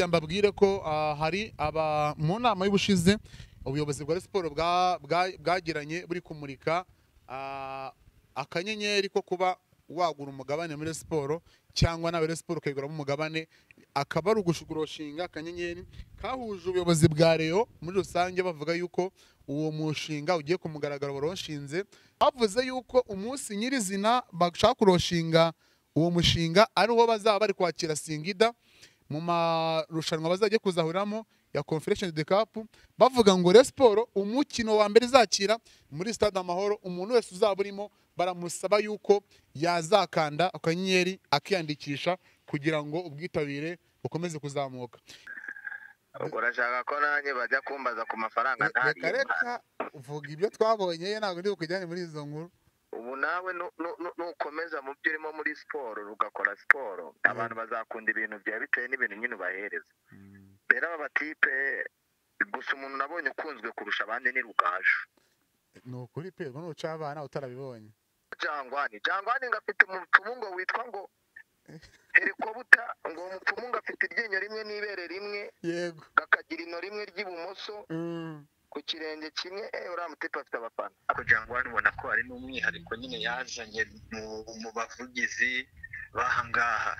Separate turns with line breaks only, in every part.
mbabwire ko hari aba mu nama y'ubushize ubuyobozi bwa siporo bwagiranye buri kumurika akanyenyeri ko kuba wagura umugabane muri siporo cyangwa nawe siporo ukayiguramo umugabane akaba ari ugushuguroshinga akanyenyeri kahuje ubuyobozi bwa Rayon muri rusange bavuga yuko uwo mushinga ugiye ku mugaragaro baronshinze bavuze yuko umunsi nyirizina bashaka kuroshinga uwo mushinga ari uwo bazaba bari kwakira Singida mu marushanwa bazajya kuzahuriramo ya Confederation de Cup bavuga ngo Rayon Sport umukino wa mbere izakira muri Stade Amahoro umuntu wese uzaba urimo baramusaba yuko yazakanda akanyenyeri akiyandikisha kugira ngo ubwitabire bukomeze kuzamuka.
Urashaka ko nanjye bajya kumbaza ku mafaranga ntari
reka uvuga ibyo twabonye ntabwo ndi kujyana muri izo nkuru.
Ubu nawe nukomeza mu byo urimo muri siporo ugakora siporo abantu bazakunda ibintu byawe bitewe n'ibintu nyine ubahereza. Rero aba batipe gusa umuntu nabonye ukunzwe kurusha abandi ni Rugaju.
Ni ukuri pe ngo nuca abana utarabibonye.
Jangwani ngafite umupfumu ngo witwa ngo Herikobuta ngo umupfumu ngafite iryinyo rimwe n'ibere rimwe
yego
gakagira ino rimwe ry'ibumoso ku kirenge kimwe uriya mutipe afite abafana. Ako Jangwani ubona ko ari n'umwihariko nyine yazanye mu bavugizi bahangaha.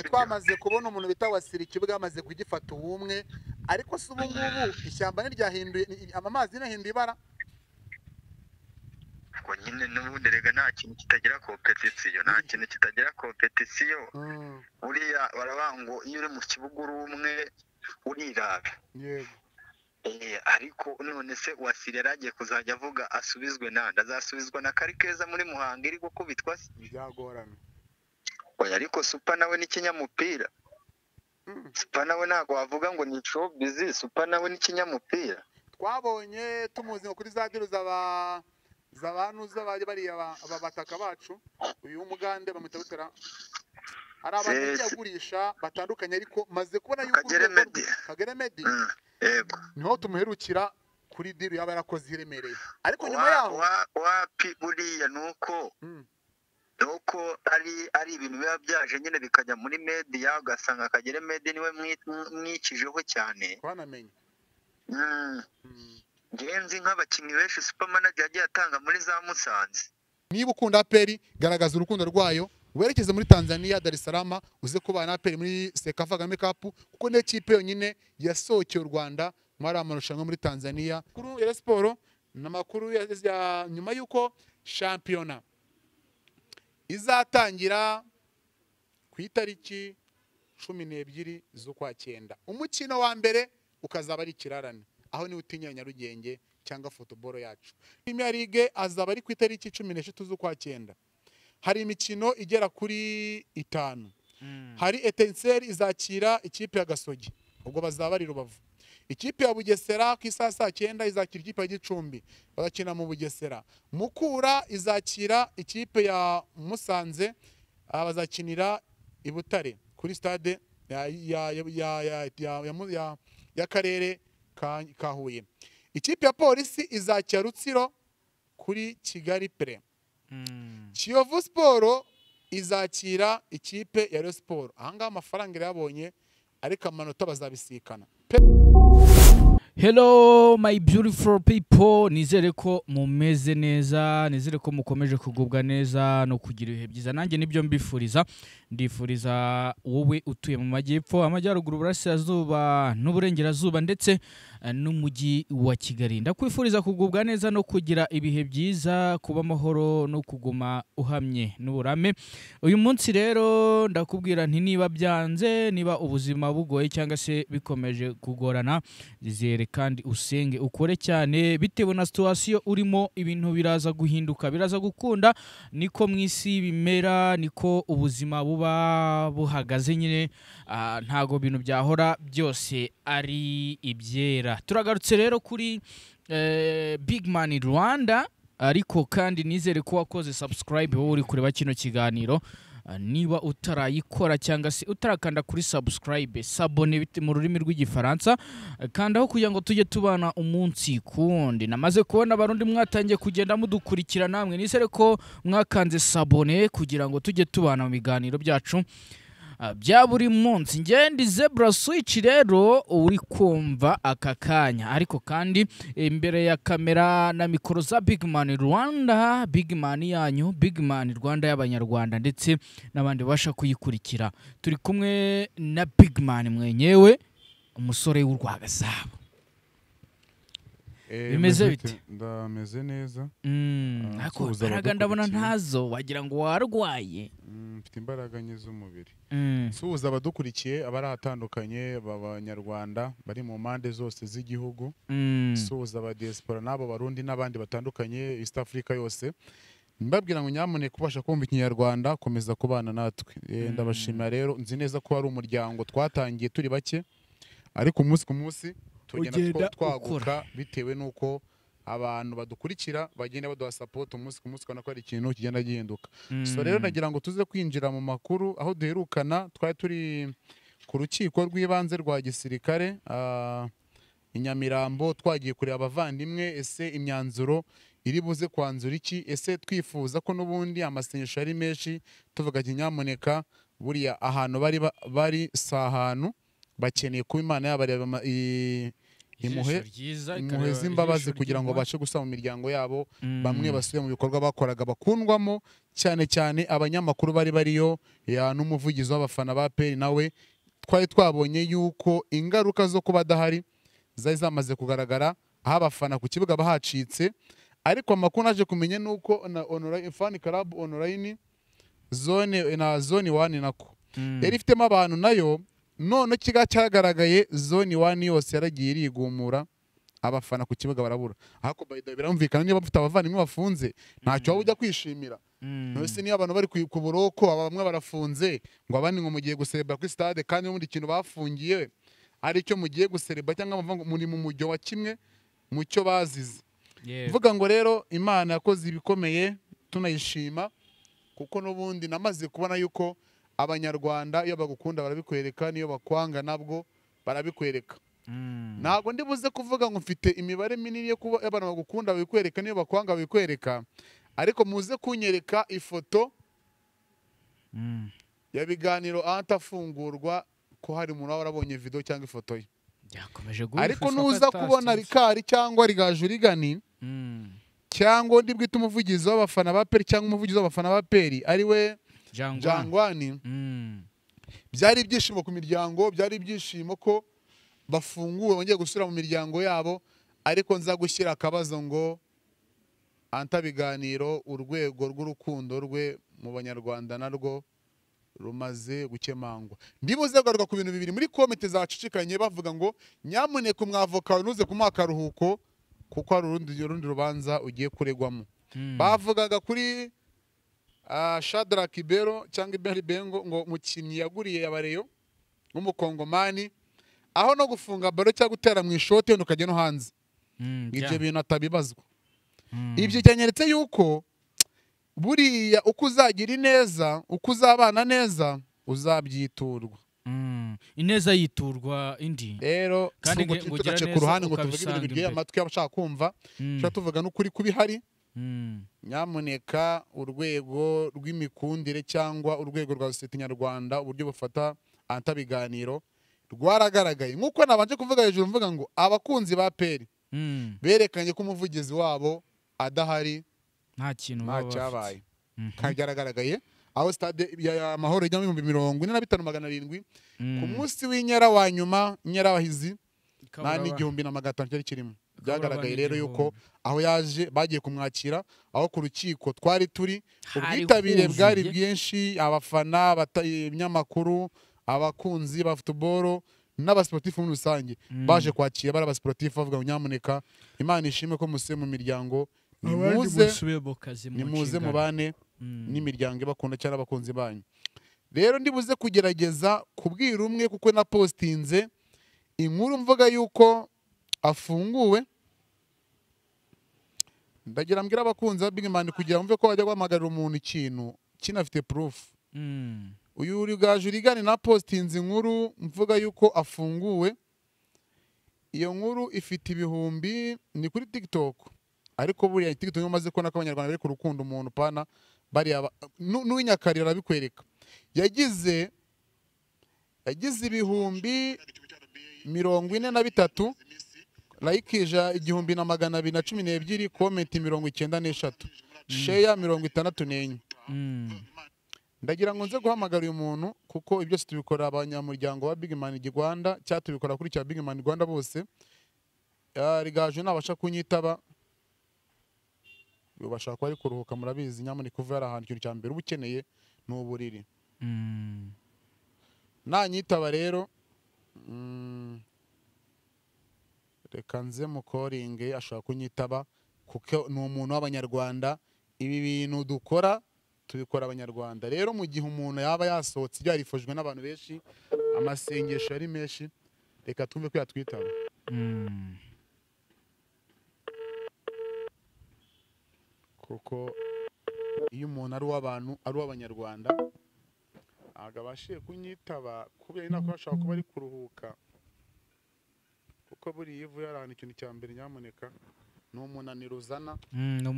Twamaze kubona umuntu bita Wasiriki bwamaze kugifata ubumwe ariko se ubu ngubu ishyamba niryahinduye amazi nahinduye ibara
ngo nyine n'ubundi rega nta kintu kitagira competition nta kintu kitagira competition uriya barabango iyo uri mu kibuga uri umwe urirabe
yego
ariko none se Wasire yaragiye kuzajya avuga asubizwe nande azasubizwa na Karikeza muri Muhanga iri gukubitwa
byagorana
oya ariko Super nawe ni kinyamupira Super nawe ntago wavuga ngo ni showbiz Super nawe ni kinyamupira
twabonye tumuzi kuri za diru z'abantu bari aba bataka bacu uyu umugande bamutera hari abantu yagurisha batandukanye ariko maze kubona yuko Kagere Medi
yego
niho tumuherukira kuri diru yaba yarakoze iremereye ariko nyuma yaho
wapi buriya nuko ari ibintu biba byaje nyine bikajya muri media ugasanga Kagere Medi niwe mwikijeho cyane
twanamenye
ngenzi nk'abakinnyi benshi Super Manager yagiye atanga muri za Musanze.
Niba ukunda APR garagaza urukundo rwayo werekeze muri Tanzania Dar es Salaam uze kubana APR muri Sekafa Kagame Cup kuko ne kipe yonyine yasohokeye u Rwanda muri amarushanwa muri Tanzania. Kuri ya siporo namakuru ya nyuma yuko championnat izatangira ku itariki 12 z'ukwa 9 umukino wa mbere ukazaba ari kirarane aho ni utinya Nyarugenge cyangwa football yacu. Premier League azaba ari ku itariki 13 z'ukwa 9 hari imikino igera kuri 5 hari Etincelle izakira ikipe ya Gasogi ubwo bazaba ari Rubavu. Ikipe ya Bugesera ku isaa 9 izakira ikipe ya Gicumbi bazakina mu Bugesera. Mukura izakira ikipe ya Musanze bazakinira i Butare kuri stade ya karere ka Huye. Ikipe ya Polisi izakira Rutsiro kuri Kigali Pre. Kiyovu Sport izakira ikipe ya Rayon Sport. Ahanga amafaranga yabonye ariko amanota bazabisikana.
Hello my beautiful people, nizere ko mumeze neza, nizere ko mukomeje kugubwa neza no kugira ibihe byiza. Nanjye nibyo ndifuriza wowe utuye mu majyepfo, amajyaruguru, burasirazuba n'uburengerazuba ndetse n'umujyi wa Kigali. Ndakwifuriza kugubwa neza no kugira ibihe byiza, kuba amahoro no kuguma uhamye n'uburame. Uyu munsi rero ndakubwira nti niba byanze, niba ubuzima bugoye cyangwa se bikomeje kugorana, zizere kandi usenge ukore cyane bitewe na situation urimo. Ibintu biraza guhinduka, biraza gukunda, niko mwisi bimera, niko ubuzima buba buhagaze nyine. Ntago bintu byahora byose ari ibyera. Turagarutse rero kuri Big Man Rwanda, ariko kandi nizere ko wakoze subscribe wowe uri kureba kino kiganiro. Niba utarayikora cyangwa se utarakanda kuri subscribe sabone mu rurimi rw'igifaransa kandi aho kugira ngo tujye tubana umunsi kundi. Namaze kubona abarundi mwatangiye kugenda mudukurikira, namwe nizere ko mwakanze sabone kugira ngo tujye tubana mu biganiro byacu bya buri munsi. Ngende Zebra Switch rero uri kumva aka kanya, ariko kandi imbere ya kamera na mikoro za Big Man Rwanda, Big Man yanyu, Big Man Rwanda y'abanyarwanda ndetse n'abandi basha kuyikurikira, turi kumwe na Big Man mwenyewe, umusore w'urwagasabo. Bimeze bite?
Ndameze neza.
Ariko imbaraga ndabona ntazo, wagira ngo warwaye.
Mfite imbaraga nke z'umubiri. Suhuza abadukurikiye abari ahatandukanye b'abanyarwanda bari mu mpande zose z'igihugu. Suhuza aba diaspora n'abo barundi n'abandi batandukanye East Africa yose. Mbabwira ngo nyamuneka kubasha kumva ikinyarwanda, komeza kubana natwe. Ndabashimira rero, nzi neza ko ari umuryango twatangiye turi bake, ariko umunsi ku munsi tugenda twaguka bitewe nuko abantu badukurikira bagenda baduha support umunsi ku munsi, kana ko ari ikintu kigenda gihinduka. So rero nagira ngo tuze kwinjira mu makuru aho duherukana. Twari turi ku rukiko rw'ibanze rwa gisirikare i Nyamirambo, twagiye kureba abavandimwe, ese imyanzuro iri buze kwanzura iki, ese twifuza ko n'ubundi amasengesho ari menshi, tuvuga ati nyamuneka buriya ahantu bari sahantu bakeneye kuba Imana yabareba impuhwe z'imbabazi kugira ngo bashe gusaba mu miryango yabo, bamwe basubiye mu bikorwa bakoraga bakundwamo, cyane cyane abanyamakuru bari bariyo n'umuvugizi w'abafana ba PL nawe. Twari twabonye yuko ingaruka zo kuba adahari zari zamaze kugaragara, aho abafana ku kibuga bahacitse, ariko amakuru naje kumenya nuko na fan club online zone 1 nako yari ifitemo abantu nayo, none kiga cyagaragaye zone 1 yose yaragiye irigumura, abafana ku kibuga barabura. Ahako birumvikana niba bafite abavandimwe bafunze ntacyo waba ujya kwishimira. Nose niyo abantu bari ku buroko, bamwe barafunze ngo abandi ngo mugiye guserebra kuri stade, kandi n'ubundi kintu bafungiye ari cyo mugiye guserebra, cyangwa ngo muri mu mujyo wa kimwe mu cyo bazize. Vuga ngo rero Imana yakoze ibikomeye, tunayishima, kuko n'ubundi namaze kubona yuko abanyarwanda iyo bagukunda barabikwereka, niyo bakwanga nabwo barabikwereka. Ntago ndi buze kuvuga ngo mfite imibare minini yo kuba abantu bagukunda babikwereka niyo bakwanga babikwereka, ariko muze kunyereka ifoto ya biganiro atafungurwa ko hari umuntu warabonye video cyangwa ifoto ye. Ariko nuza kubona Rikari cyangwa Rigajurigani cyangwa ndi bwite umuvugizi w'abafana ba PL cyangwa umuvugizi w'abafana ba PL ari we Jangwani, byari ibyishimo ku miryango, byari ibyishimo ko bafunguwe bongeye gusura mu miryango yabo. Ariko nza gushyira akabazo ngo anta biganiro, urwego rw'urukundo rwe mu banyarwanda narwo rumaze gukemangwa. Ndibuze garuka ku bintu bibiri muri komite zacicikanye bavuga ngo nyamuneka umwavoka nuze kumuha akaruhuko kuko hari urundi rubanza ugiye kuregwamo. Bavugaga kuri Shadrack Ibero cyangwa Iberi Bengo ngo mukinnyi yaguriye yabareyo nk'umukongomani, aho no gufunga baro cyangwa gutera mu ishoti yo ukajya no hanze. Ibyo bintu atabibazwa. Ibyo cyanyeretse yuko buriya uko uzagira ineza, uko uzabana neza uzabyiturwa.
Ineza yiturwa indi.
Rero kandi ngo tugace ku ruhande ngo tuvuge ibintu bigiye amatwi y'abashaka kumva, cyo tuvuga n'ukuri kubihari. Nyamuneka urwego rw'imikundire cyangwa urwego rwa sosiyete nyarwanda uburyo bufata antabiganiro rwaragaragaye, nkuko nabanje kuvuga hejuru mvuga ngo abakunzi ba PL berekanye ko umuvugizi wabo adahari,
nta kintu
cyabaye. Kagaragaye aho stade ya Mahoro ijya mu 45,700 ku munsi w'inyara wa nyuma, inyara wahizi nta n'igihumbi na magana cyari kirimo. Byagaragaye rero yuko aho yaje bagiye kumwakira, aho ku rukiko twari turi, ubwitabire bwari bwinshi, abafana, abanyamakuru, abakunzi ba football n'abasportif muri rusange baje kwakira bara abasportif bavuga nyamuneka Imana ishime ko museye mu miryango, nimuze mubane n'imiryango ibakunda cyane abakunzi banyu. Rero ndibuze kugerageza kubwira umwe kuko na postinze inkuru mvuga yuko afunguwe. Ndagira mbwira abakunzi ba Big Man kugira mve ko bajya guhamagarira umuntu ikintu kinafite proof. Uyu Rigajurigani na postinze inkuru mvuga yuko afunguwe. Iyo nkuru ifite ibihumbi ni kuri TikTok, ariko buriya TikTok yomaze ko n'abanyarwanda bari ku rukundo umuntu pana bari n'uwinyakarira bikwereka. Yagize yagize ibihumbi 43, like 1212, comment 92, share 64. Ndagira ngo nze guhamagara uyu muntu kuko ibyo tubikora abanyamuryango wa Big Man Rwanda cyangwa tubikora kuri cya Big Man Rwanda bose. Rigaje nabasha kunyitaba ubashaka ko ari kuruhuka, murabizi nyamuni kuva yari ahantu ikintu cya mbere uba ukeneye n'uburiri. Nanyitaba rero reka nze mukoringe ashaka kunyitaba kuko ni umuntu w'abanyarwanda. Ibi bintu dukora tubikora abanyarwanda. Rero mu gihe umuntu yaba yasohotse byarifujwe n'abantu benshi, amasengesho ari menshi, reka twumve ko yatwitaba. Kuko iyo umuntu ari uw'abantu, ari uw'abanyarwanda, agabashiye kunyitaba kubera nako ashaka kuba ari kuruhuka, kuko buri yivu yarana ikintu cya mbere nyamuneka ni umunaniro uzana.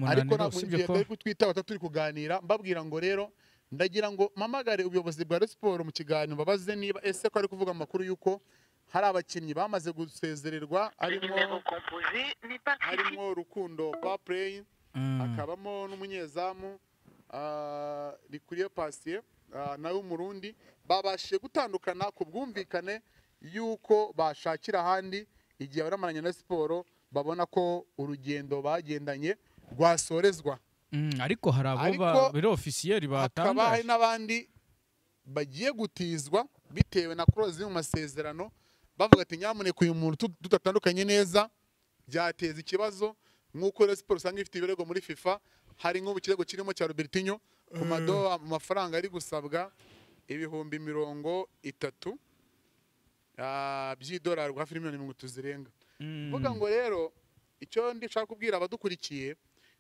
Ariko ntabwo ngiye turi kutwitaba turi kuganira, mbabwira ngo rero ndagira ngo mpamagare ubuyobozi bwa Rayon Sports mu kiganiro babaze niba ese ko ari kuvuga amakuru yuko hari abakinnyi bamaze gusezererwa, harimo Rukundo Paplay, akabamo n'umunyezamu Rikuriye Patient nawe w'umurundi, babashije gutandukana ku bwumvikane yuko bashakira ahandi igihe baramaranye na siporo babona ko urugendo bagendanye rwasorezwa.
Ariko hari abo biro officiel batangaje,
hakaba hari n'abandi bagiye gutizwa bitewe na clause mu masezerano, bavuga ati nyamuneka uyu muntu tutatandukanye neza byateza ikibazo, nk'uko Rayon Sports usanga ifite ibirego muri FIFA. Hari nk'ubukirego kirimo cya Robertinho ku mafaranga ari gusabwa ibihumbi 30 by'idolari, hafi miliyoni 30 zirenga. Vuga ngo rero icyo ndishaka kubwira abadukurikiye,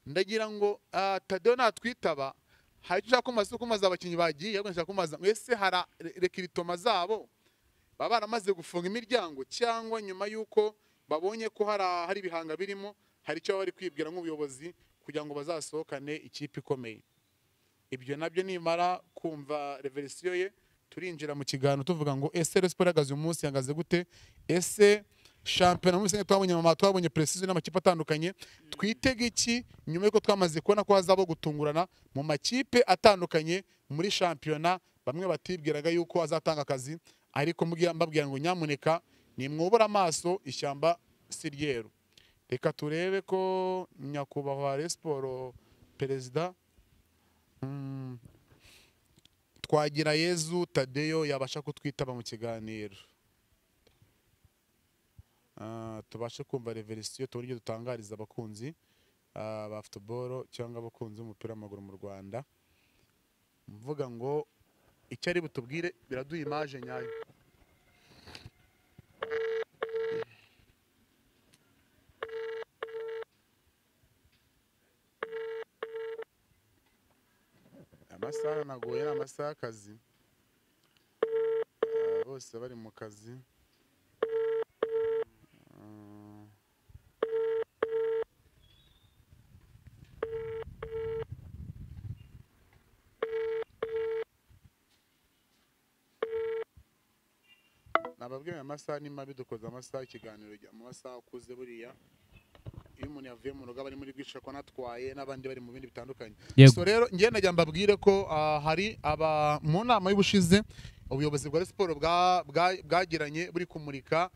ndagira ngo Tadeo natwitaba, hari icyo kumaza abakinnyi bagiye, ahubwo nshaka kumaza ese hari rekiritoma zabo baba baramaze gufunga imiryango, cyangwa nyuma yuko babonye ko hari ibihanga birimo, hari icyo bari kwibwira nk'ubuyobozi kugira ngo bazasohokane ikipe ikomeye. Ibyo nabyo nimara kumva reverisiyo ye, turinjira mu kiganiro tuvuga ngo ese Rayon Sports yagaze uyu munsi yagaze gute, ese shampiyona muri sene twabonye precision n'amakipe atandukanye, twitega iki nyuma yuko twamaze kubona ko hazabo gutungurana mu makipe atandukanye muri shampiyona. Bamwe batibwiraga yuko azatanga akazi, ariko mbabwira ngo nyamuneka nimwubura amaso, ishyamba si ryeru. Reka turebe ko nyakubahwa Rayon Sports perezida Twagirayezu Tadeo yabasha kutwitaba mu kiganiro, tubashe kumva reverisiyo tuburyo dutangariza abakunzi ba football cyangwa abakunzi b'umupira w'amaguru mu Rwanda. Mvuga ngo icyo ari butubwire biraduha image nyayo. Amasaha nagoye n'amasaha y'akazi, bose bari mu kazi. Nababwiye amasaha ni mabi, dukoze amasaha ikiganiro mu masaha akuze. Buriya iyo umuntu yavuye mu rugo bari muri bwisha ko natwaye n'abandi bari mu bindi bitandukanye. So rero ngiye najya mbabwire ko hari mu nama y'ubushize ubuyobozi bwa Rayon Sports bwagiranye buri kumurika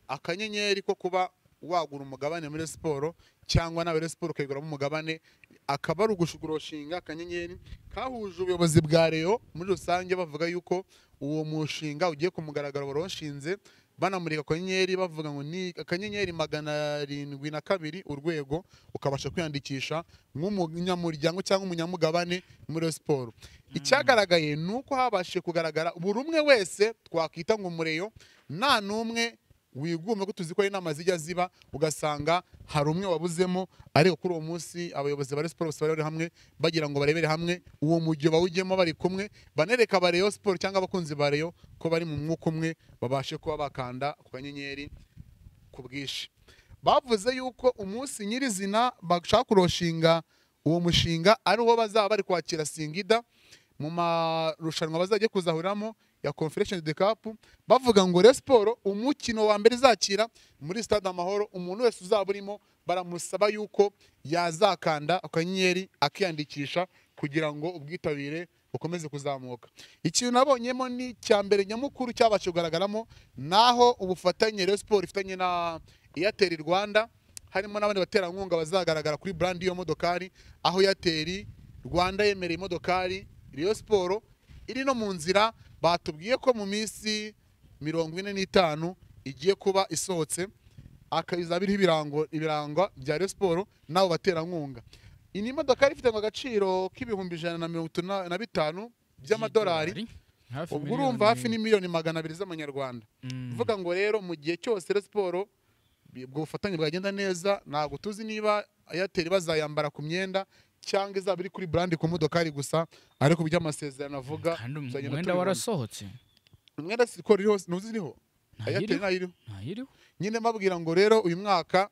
akanyenyeri ko kuba wagura umugabane muri Rayon Sports, cyangwa nawe Rayon Sports ukayiguramo umugabane, akaba ari ugushiguroshinga akanyenyeri kahuje ubuyobozi bwa Rayon muri rusange, bavuga yuko uwo mushinga ugiye ku mugaragaro baronshinze, banamurika akanyenyeri bavuga ngo ni akanyenyeri 702 urwego, ukabasha kwiyandikisha nk'umunyamuryango cyangwa umunyamugabane muri Rayon Sports. Icyagaragaye nuko habashije kugaragara buri umwe wese twakwita ngo mureyo, nta numwe wigume ko tuzi ko ari inama zijya ziba ugasanga hari umwe wabuzemo. Ariko kuri uwo munsi abayobozi ba Rayon Sports bari hamwe bagira ngo barebere hamwe uwo mujyo bawugemo bari kumwe, banereka ba Rayon Sports cyangwa abakunzi ba Rayon ko bari mu mwuka umwe, babashe kuba bakanda ku kanyenyeri ku bwishi. Bavuze yuko umunsi nyirizina bashaka kuroshinga uwo mushinga ari uwo bazaba bari kwakira Singida mu marushanwa bazajya kuzahuriramo ya Confederation de Cup bavuga ngo Rayon Sport umukino wa mbere izakira muri Stade Amahoro umuntu wese uzaba urimo baramusaba yuko yazakanda akanyenyeri akiyandikisha kugira ngo ubwitabire bukomeze kuzamuka. Ikintu nabonyemo ni cya mbere nyamukuru cyabasha kugaragaramo naho ubufatanye Rayon Sport ifitanye na Airtel Rwanda, harimo n'abandi baterankunga bazagaragara kuri brand iyo modokari, aho Airtel Rwanda yemereye imodokari Rayon Sport iri no mu nzira, batubwiye ko mu minsi 45 igiye kuba isohotse, akayizaba iriho ibirango bya Rayon Sport nabo baterankunga. Iyi modokari ifite agaciro k'ibihumbi 135 by'amadolari, ubwo urumva hafi ni miliyoni 200 z'amanyarwanda. Uvuga ngo rero mu gihe cyose Rayon Sport ubwo bufatanye bwagenda neza, ntabwo tuzi niba Airtel bazayambara ku myenda cyangwa izaba iri kuri brand ku modokari gusa, ariko by'amasezerano avuga
umwenda warasohotse.
Umwenda siko ririho ntuziriho Airtel ntayiriho. Nyine mabwira ngo rero uyu mwaka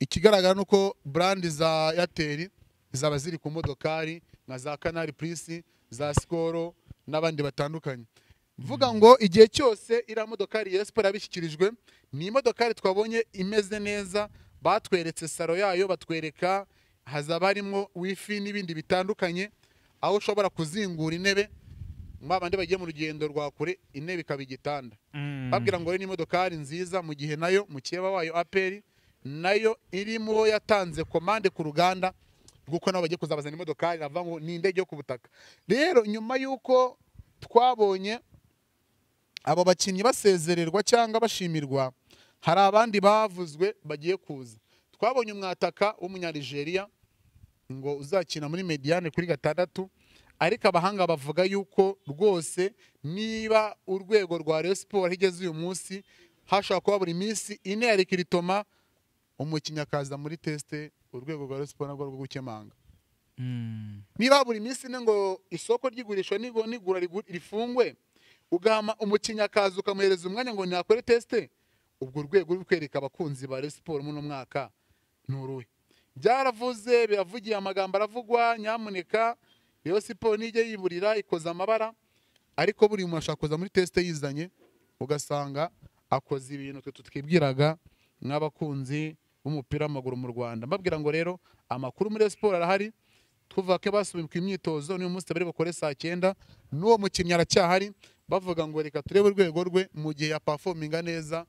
ikigaragara nuko brand za Airtel zaba ziri ku modokari nka za Canal Plus, za Skol n'abandi batandukanye. Vuga ngo igihe cyose ira modokari ya Sport yabishyikirijwe, ni modokari twabonye imeze neza, batweretse saro yayo, batwereka hazaba harimo wifi n'ibindi bitandukanye, aho ushobora kuzingura intebe mwabandi bagiye mu rugendo rwa kure, intebe ikaba igitanda. Babwira ngo ni modokari nziza, mu gihe nayo mukeba wayo APR nayo irimo yatanze komande ku ruganda rw'uko nabo bagiye kuzabazana imodokari, navuga ngo ni indege yo ku butaka. Rero nyuma y'uko twabonye abo bakinnyi basezererwa cyangwa bashimirwa, hari abandi bavuzwe bagiye kuza. Twabonye umwataka w'umunyarigeria ngo uzakina muri Mediane kuri 6, ariko abahanga bavuga yuko rwose niba urwego rwa Rayon Sport higeze uyu munsi, hashobora kuba buri minsi 4 ya rekiritoma umukinnyi akaza muri teste, urwego rwa Rayon Sport nabwo rwo gukemanga. Niba buri minsi ngo isoko ry'igurisha nigura rifungwe, ugama umukinnyi akaza ukamuhereza umwanya ngo nakore teste, ubwo urwego ruri kwereka abakunzi ba Rayon Sport mu mwaka nuruhe. Byaravuze biravugiye amagambo aravugwa, nyamuneka Rayon Sport nijye yiburira ikoza amabara, ariko buri umuntu ashaka kuza muri teste yizanye, ugasanga akoze ibintu twe tutwibwiraga nk'abakunzi b'umupira w'amaguru mu Rwanda. Mbabwira ngo rero amakuru muri Rayon Sport arahari, tuvuga ko basubiye ku imyitozo n'uyu munsi bari bakore saa 9, n'uwo mukinnyi aracyahari, bavuga ngo reka turebe urwego rwe mu gihe ya performinga neza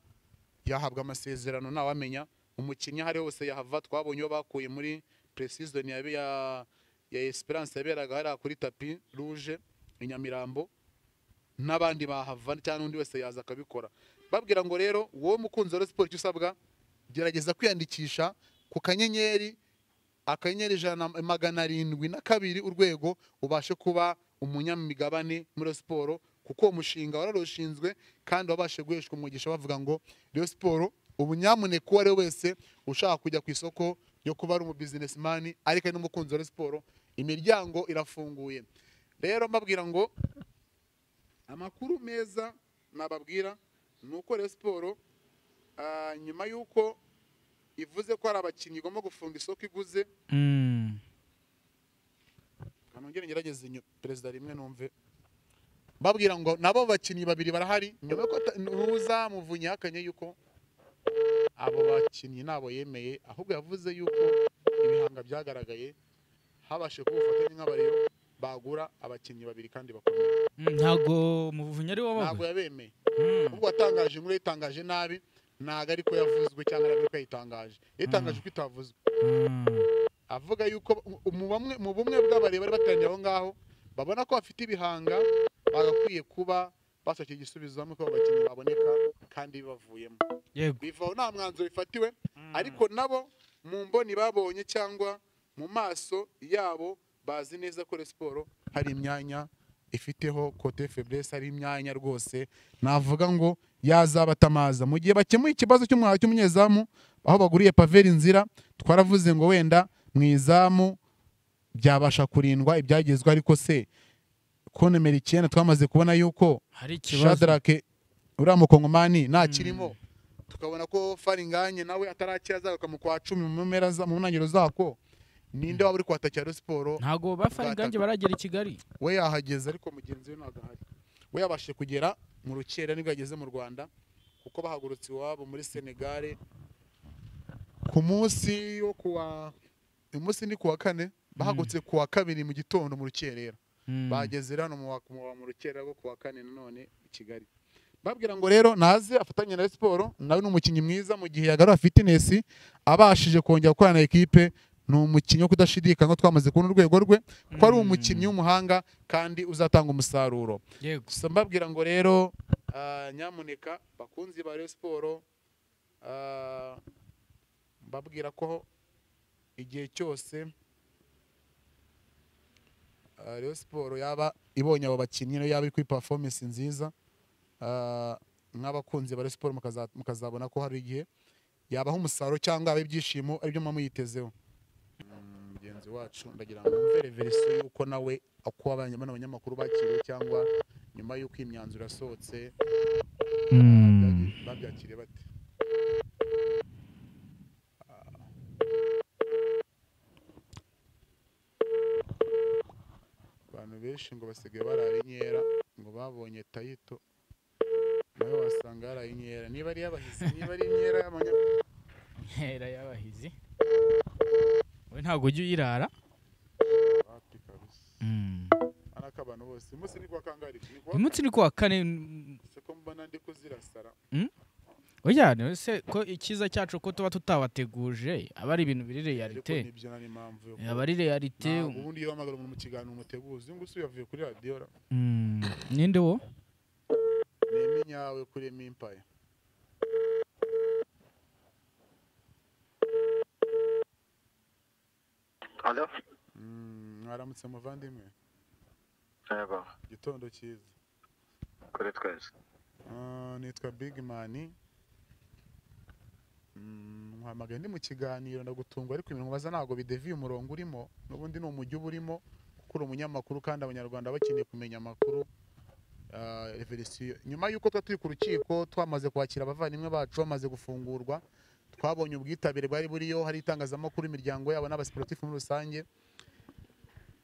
yahabwa amasezerano ntawamenya. Umukinnyi hari hose yahava, twabonye yo bakuye muri pre-season ya Esperance yaberaga hari kuri tapi rouge inyamirambo, n'abandi bahava cyane undi wese yaza akabikora. Babwira ngo rero wowe mukunzi wa Rayon Sport usabwa gerageza kwiyandikisha ku kanyenyeri 172 urwego ubashe kuba umunyamigabane muri Rayon Sport, kuko umushinga wararushinzwe kandi wabashe guheshwa umugisha. Bavuga ngo Rayon Sport ubunyamuneka uwo ari wese ushaka kujya ku isoko yo kuba ari umubusinessman ariko ari n'umukunzi wa Rayon Sport, imiryango irafunguye. Rero mbabwira ngo amakuru meza nababwira nuko Rayon Sport nyuma yuko ivuze ko ari abakinnyi igomba gufunga isoko iguze, kanongere ngerageze perezida rimwe numve. Babwira ngo nabo bakinnyi babiri barahari, nyuma yuko Ntuza Muvunyi hakanye yuko abo bakinnyi nabo yemeye, ahubwo yavuze yuko ibihanga byagaragaye habashe kubufatanya nk'abariyo bagura abakinnyi babiri kandi bakomeye.
Ntago Muvunyi ari wabo,
ntago yabemeye, ahubwo watangaje inkuru yitangaje nabi, ntago ariko yavuzwe cyangwa ariko yitangaje, yitangaje ko itavuzwe. Avuga yuko mu bumwe bw'abari bari bateraniye aho ngaho babona ko bafite ibihanga, bagakwiye kuba basakira igisubizo hamwe ko abakinnyi baboneka kandi bibavuyemo. Bivaho nta mwanzuro bifatiwe, ariko nabo mu mboni babonye cyangwa mu maso yabo bazi neza ko Rayon Sport hari imyanya ifiteho côté faiblesse, hari imyanya rwose navuga ngo yazabatamaza mu gihe bakemuye ikibazo cy'umunyezamu aho baguriye Pavel Nzira. Twaravuze ngo wenda mu izamu byabasha kurindwa ibyagezwe, ariko se ko nomero 9 twamaze kubona yuko
hari ikibazo
Shadrake uriya mukongomani nta kirimo, tukabona ko Faringanye nawe atarakira azagaruka mu kwa 10 mu mpera mu ntangiriro zako. Ninde waba uri kwatakira Rayon Sport?
Ntago Faringanye baragera i Kigali,
we yahageze ariko mugenzi we ntago ahari. we yabashije kugera mu rukera nibwo yageze mu Rwanda kuko bahagurutse iwabo muri Senegal ku munsi wo kuwa umunsi ni kuwa kane bahagurutse kuwa kabiri mu gitondo mu rukerera bageze hano mu rukera rwo kuwa kane none i Kigali babwira ngo rero naze afatanye na siporo nawe n'umukinnyi mwiza mu gihe yagarura fitness abashije kongera gukorana na equipe ni umukinnyi wo kudashidikanya ko twamaze kubona urwego rwe ko ari umukinnyi w'umuhanga kandi uzatanga umusaruro gusa mbabwira ngo rero nyamuneka bakunzi ba Rayon Sport mbabwira ko igihe cyose Rayon Sport yaba ibonye abo bakinnyi yaba iri kuri performance nziza nk'abakunzi ba Rayon Sport mukazabona ko hari igihe yabaho umusaruro cyangwa ibyishimo aribyo muyitezeho mugenzi wacu ndagira ngo mvere verisiyo yuko nawe uko abanyamakuru bakiriye cyangwa nyuma y'uko imyanzuro yasohotse babyakiriye bate. Abantu benshi ngo basigaye barara inkera ngo babonye tayito nawe wasanga yaraye inkera niba ari y'abahizi niba ari inkera
nkera y'abahizi we ntabwo ujya uyirara
wapi kabisa ariko abantu bose umunsi ni kuwa kangahe
umunsi ni kuwa kane
se ko mbona ndi kuzirasara
oya se ko ikiza cyacu ko tuba tutabateguje aba ari ibintu biri realite aba ari realite
ubundi iyo wamagara umuntu mu kiganiro umuteguzi ngo usuye kuri radio
ninde wo
nemi nyawe kuri Empire
Hello
mwaramutse muvandimwe
yego
gitondo cyiza
kuri twese
nitwa Big Man nkwamagaye ndi mu kiganiro ndagutungwa ariko ibintu baza ntago bideviye umurongo urimo n'ubundi ni umujyi burimo kuko uri umunyamakuru kandi abanyarwanda bakeneye kumenya amakuru reverisiyo nyuma y'uko turi ku rukiko twamaze kwakira abavandimwe bacu bamaze gufungurwa twabonye ubwitabire bwari buriyo hari itangazamakuru imiryango yabo n'abasiporutifu muri rusange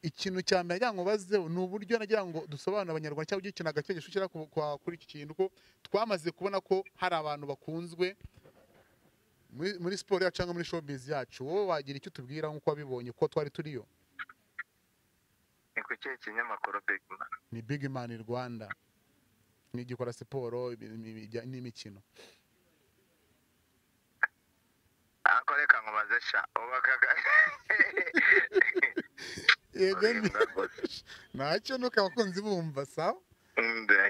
ikintu cya mbere nagira ngo baze ni uburyo nagira ngo dusobanure abanyarwanda cyangwa ikintu agategesho kira kuri iki kintu ko twamaze kubona ko hari abantu bakunzwe muri siporo yacu cyangwa muri showbiz yacu wowe wagira icyo tubwira nk'uko wabibonye ko twari turiyo
ni ku kihe kinyamakuru Big Man
ni Big Man Rwanda ni gikora siporo n'imikino
ako reka nkubaze sha ubakaga
yego ntacyo nuko abakunzi bumva sawa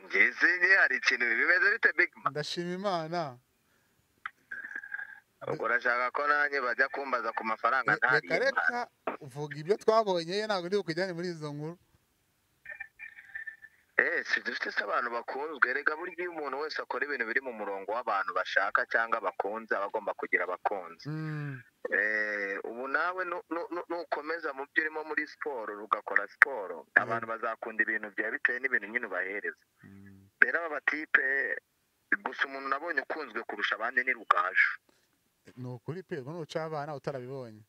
ngeze hari ikintu bimeze bite Big Man
ndashima Imana
urashaka ko nanjye bajya kumbaza ku mafaranga ntari
reka uvuga ibyo twabonye ntabwo ndi bukujyane muri izo nkuru
si dufite se abantu bakunzwe rega burya iyo umuntu wese akora ibintu biri mu murongo w'abantu bashaka cyangwa bakunze aba agomba kugira abakunzi ubu nawe nukomeza mu byo urimo muri siporo ugakora siporo abantu bazakunda ibintu byawe bitewe n'ibintu nyine ubahereza rero aba batipe gusa umuntu nabonye ukunzwe kurusha abandi ni Rugaju
ni ukuri pe nuca abana utarabibonye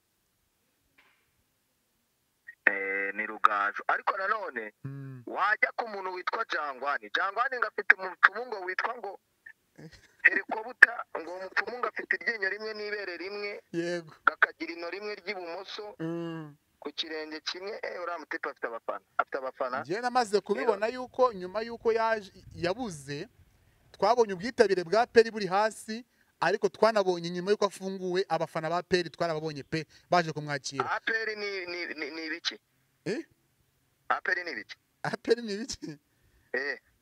ni Rugaju ariko nanone wajya ku muntu witwa Jangwani ngo afite umupfumu ngo witwa ngo Herikobuta ngo umupfumu ngo afite iryinyo rimwe n'ibere rimwe
yego
gakagira ino rimwe ry'ibumoso ku kirenge kimwe uriya mutipe afite abafana
njyewe namaze kubibona yuko nyuma y'uko yabuze twabonye ubwitabire bwa peri buri hasi ariko twanabonye nyuma y'uko afunguwe abafana ba peri twarababonye pe baje kumwakira
aperi ni ibiki aperi ni ibiki
aperi ni ibiki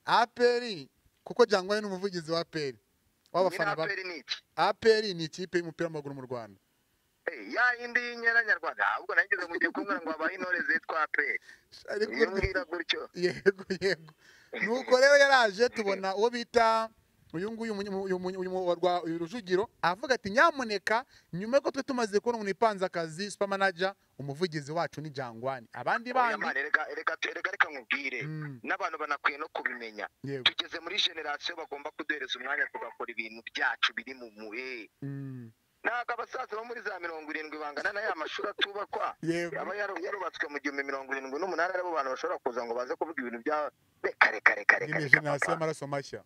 aperi kuko Jangwani n'umuvugizi wa peri w'abafana ba aperi ni ikipe y'umupira w'amaguru mu Rwanda
ya yindi y'inkera nyarwanda ahubwo nageze mu gihe kumwe ngo abaye intore zitwa aperi yibwira gutyo
yego nuko rero yaraje tubona uwo bita uyu nguyu uyu Rujugiro avuga ati nyamuneka nyuma y'uko twe tumaze kubona umuntu ipanze akazi super manager umuvugizi wacu ni Jangwani abandi bandi
reka nkubwire n'abantu banakwiye no kubimenya tugeze muri generation bagomba kuduhereza umwanya tugakora ibintu byacu biri mu ntabwo abasaza bo muri za 70 bangana na ya mashuri atubakwa
yego
aba yarubatswe mu 1978 aribo bantu bashobora kuza ngo baze kuvuga ibintu bya kare
nyine generasiyo y'amaraso mashya.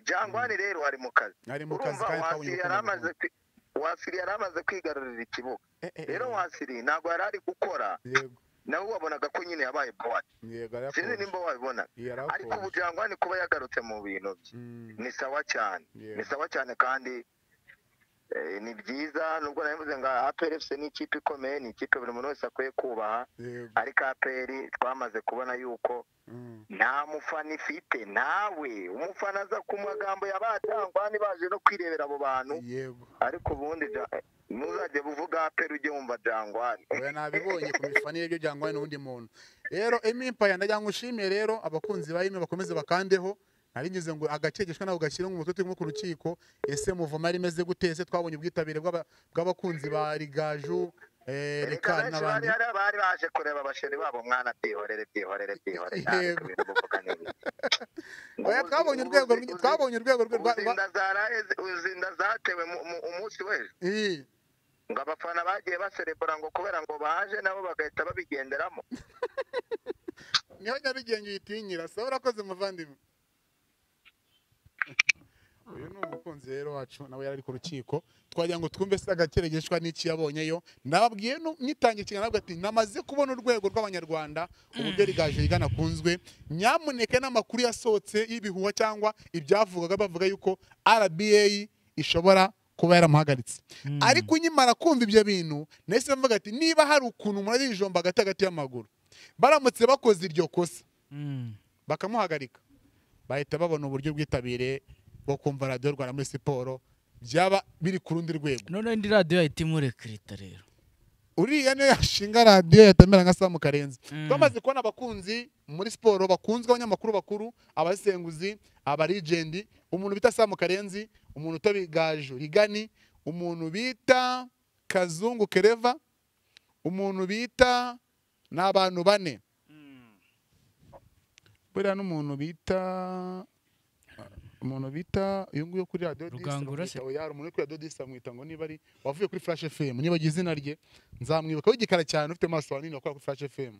Jangwani rero ari mu kazi
ari mu kazi
urumva
kandi
Wasiri yari amaze kwigarurira ikibuga rero Wasiri ntabwo yari ari gukora
yego
nawe wabonaga ko nyine yabaye board
yego
sinzi nimba wabibona ariko ubu Jangwani kuba yagarutse mu bintu bye ni sawa cyane kandi ni byiza nubwo nabivuze ngo APR FC ni ikipe ikomeye ni ikipe buri muntu wese akwiye kubaha ariko APR twamaze kubona yuko nta mufana ifite nawe umufana aza ku magambo y'abajangwani baje no kwirebera abo bantu ariko ubundi ntuzajye buvuga APR ujye wumva Jangwani
oya nabibonye ku mifanire byo Jangwani n'undi muntu rero Empire ndagira ngo ushimire rero abakunzi ba bakomeze bakandeho narinyuze ngo agakegeshwa nawe gashyira mu mutwe turimo ku rukiko ese muvoma ari meze gutese twabonye ubwitabire bw'abakunzi ba Rigaju
reka n'abandi bari baje kureba abasheri babo mwana byihorere
oya twabonye urwego
uzinda zatewe umunsi w'ejo ngo abafana bagiye baserebura ngo kubera ngo baje nabo bagahita babigenderamo
niho Nyarugenge uyitinyira sawa urakoze muvandimwe. Uyu ni umukunzi rero wacu nawe yari ku rukiko twagira ngo twumve se agakeregeshwa n'iki yabonyeyo nababwiye nitangiye kingana ati namaze kubona urwego rw'abanyarwanda uburyo Rigaje rigana kunzwe nyamuneke n'amakuru yasohotse y'ibihuha cyangwa ibyavugaga bavuga yuko RBA ishobora kuba yaramuhagaritse ariko nyimara kumva ibyo bintu nese mvuga ati niba hari ukuntu umuntu arijomba hagati y'amaguru baramutse bakoze iryo kosa bakamuhagarika bahita babona uburyo bwitabire bwo kumva radio Rwanda muri siporo byaba biri ku rundi rwego
none indi radio yahita imurekrita rero
uriya niyo yashinga radio yatamera nka Samu Karenzi twamaze kubona abakunzi muri siporo bakunzwe abanyamakuru bakuru abasenguzi abarigendi umuntu bita Samu Karenzi umuntu utabigaju Rigani umuntu bita Kazungu Kereva umuntu bita n'abantu bane buriya n'umuntu bita uyu nguyu kuri radio umuntu kuri radio Disa mwita ngo niba ari wavuye kuri Flash FM niba izina rye nzamwibuka w'igikara cyane ufite maso wanini wakora kuri Flash FM